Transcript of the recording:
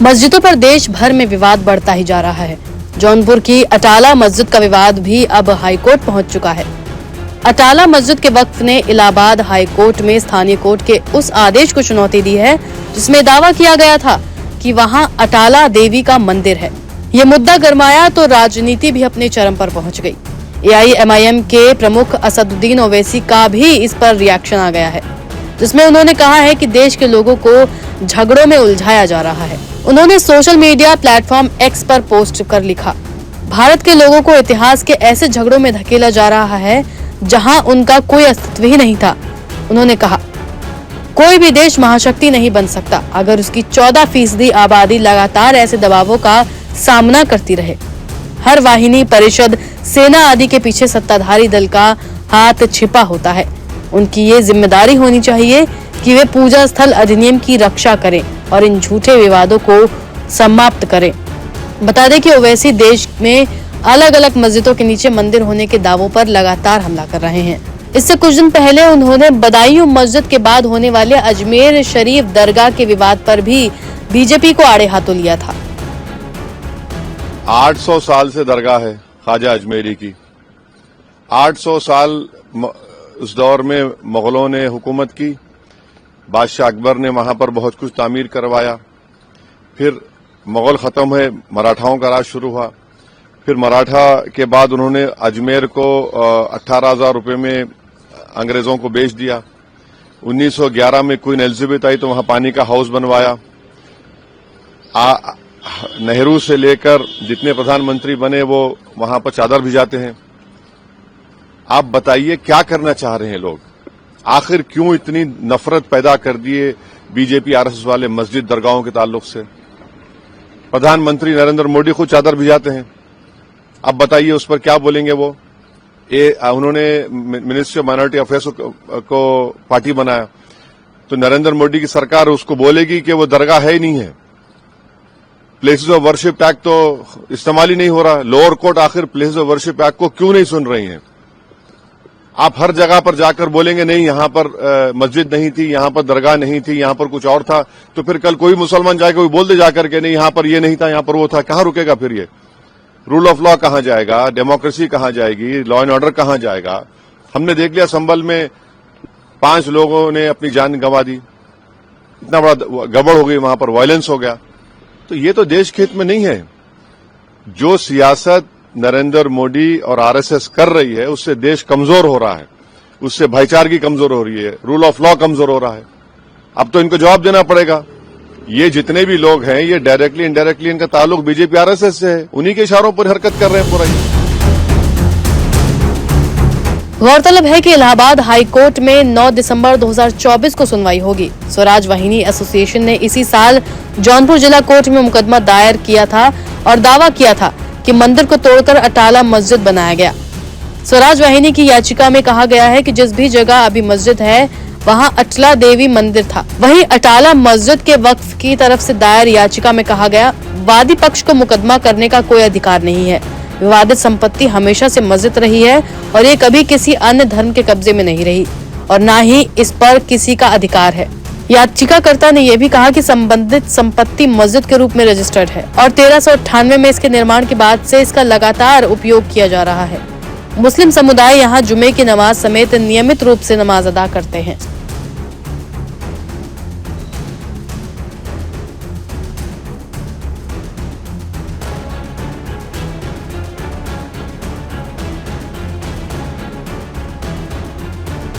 मस्जिदों पर देश भर में विवाद बढ़ता ही जा रहा है। जौनपुर की अटाला मस्जिद का विवाद भी अब हाईकोर्ट पहुंच चुका है। अटाला मस्जिद के वक्फ ने इलाहाबाद हाईकोर्ट में स्थानीय कोर्ट के उस आदेश को चुनौती दी है जिसमें दावा किया गया था कि वहां अटाला देवी का मंदिर है। ये मुद्दा गरमाया तो राजनीति भी अपने चरम पर पहुंच गई। AIMIM के प्रमुख असदुद्दीन ओवैसी का भी इस पर रिएक्शन आ गया है, जिसमें उन्होंने कहा है कि देश के लोगों को झगड़ों में उलझाया जा रहा है। उन्होंने सोशल मीडिया प्लेटफॉर्म X पर पोस्ट कर लिखा, भारत के लोगों को इतिहास के ऐसे झगड़ों में धकेला जा रहा है जहां उनका कोई अस्तित्व ही नहीं था। उन्होंने कहा, कोई भी देश महाशक्ति नहीं बन सकता अगर उसकी 14% आबादी लगातार ऐसे दबावों का सामना करती रहे। हर वाहिनी, परिषद, सेना आदि के पीछे सत्ताधारी दल का हाथ छिपा होता है। उनकी ये जिम्मेदारी होनी चाहिए कि वे पूजा स्थल अधिनियम की रक्षा करें और इन झूठे विवादों को समाप्त करें। बता दें कि ओवैसी देश में अलग अलग मस्जिदों के नीचे मंदिर होने के दावों पर लगातार हमला कर रहे हैं। इससे कुछ दिन पहले उन्होंने बदायूं मस्जिद के बाद होने वाले अजमेर शरीफ दरगाह के विवाद पर भी बीजेपी को आड़े हाथों लिया था। 800 साल से दरगाह है ख्वाजा अजमेरी की। 800 साल उस दौर में मुगलों ने हुकूमत की, बादशाह अकबर ने वहां पर बहुत कुछ तामीर करवाया। फिर मुगल खत्म हुए, मराठाओं का राज शुरू हुआ। फिर मराठा के बाद उन्होंने अजमेर को 18,000 रुपए में अंग्रेजों को बेच दिया। 1911 में क्वीन एलिजाबेथ आई तो वहां पानी का हाउस बनवाया। नेहरू से लेकर जितने प्रधानमंत्री बने वो वहां पर चादर भिजाते हैं। आप बताइए क्या करना चाह रहे हैं लोग? आखिर क्यों इतनी नफरत पैदा कर दिए बीजेपी RSS वाले मस्जिद दरगाहों के ताल्लुक से? प्रधानमंत्री नरेंद्र मोदी खुद चादर भिजाते हैं। अब बताइए उस पर क्या बोलेंगे वो? उन्होंने मिनिस्ट्री ऑफ माइनॉरिटी अफेयर्स को पार्टी बनाया तो नरेंद्र मोदी की सरकार उसको बोलेगी कि वो दरगाह है ही नहीं है। प्लेसेस ऑफ वर्शिप एक्ट तो इस्तेमाल ही नहीं हो रहा। लोअर कोर्ट आखिर प्लेसेस ऑफ वर्शिप एक्ट को क्यों नहीं सुन रही है? आप हर जगह पर जाकर बोलेंगे नहीं यहां पर मस्जिद नहीं थी, यहां पर दरगाह नहीं थी, यहां पर कुछ और था, तो फिर कल कोई मुसलमान जाएगा, कोई बोल दे जाकर के नहीं यहां पर ये नहीं था, यहां पर वो था। कहां रुकेगा फिर ये? रूल ऑफ लॉ कहां जाएगा? डेमोक्रेसी कहां जाएगी? लॉ एंड ऑर्डर कहां जाएगा? हमने देख लिया संभल में 5 लोगों ने अपनी जान गंवा दी। इतना बड़ा गड़बड़ हो गई, वहां पर वायलेंस हो गया। तो ये तो देश के हित में नहीं है। जो सियासत नरेंद्र मोदी और RSS कर रही है उससे देश कमजोर हो रहा है, उससे भाईचारगी कमजोर हो रही है, रूल ऑफ लॉ कमजोर हो रहा है। अब तो इनको जवाब देना पड़ेगा। ये जितने भी लोग हैं ये डायरेक्टली इनडायरेक्टली इनका ताल्लुक बीजेपी RSS से है। उन्हीं के इशारों पर हरकत कर रहे हैं पूरा। गौरतलब है कि इलाहाबाद हाई कोर्ट में 9 दिसंबर 2024 को सुनवाई होगी। स्वराज वाहिनी एसोसिएशन ने इसी साल जौनपुर जिला कोर्ट में मुकदमा दायर किया था और दावा किया था कि मंदिर को तोड़कर अटाला मस्जिद बनाया गया। स्वराज वाहिनी की याचिका में कहा गया है कि जिस भी जगह अभी मस्जिद है वहां अटला देवी मंदिर था। वहीं अटाला मस्जिद के वक्फ की तरफ से दायर याचिका में कहा गया, वादी पक्ष को मुकदमा करने का कोई अधिकार नहीं है। विवादित संपत्ति हमेशा से मस्जिद रही है और ये कभी किसी अन्य धर्म के कब्जे में नहीं रही और न ही इस पर किसी का अधिकार है। याचिकाकर्ता ने यह भी कहा कि संबंधित संपत्ति मस्जिद के रूप में रजिस्टर्ड है और 1398 में इसके निर्माण के बाद से इसका लगातार उपयोग किया जा रहा है। मुस्लिम समुदाय यहाँ जुमे की नमाज समेत नियमित रूप से नमाज अदा करते हैं।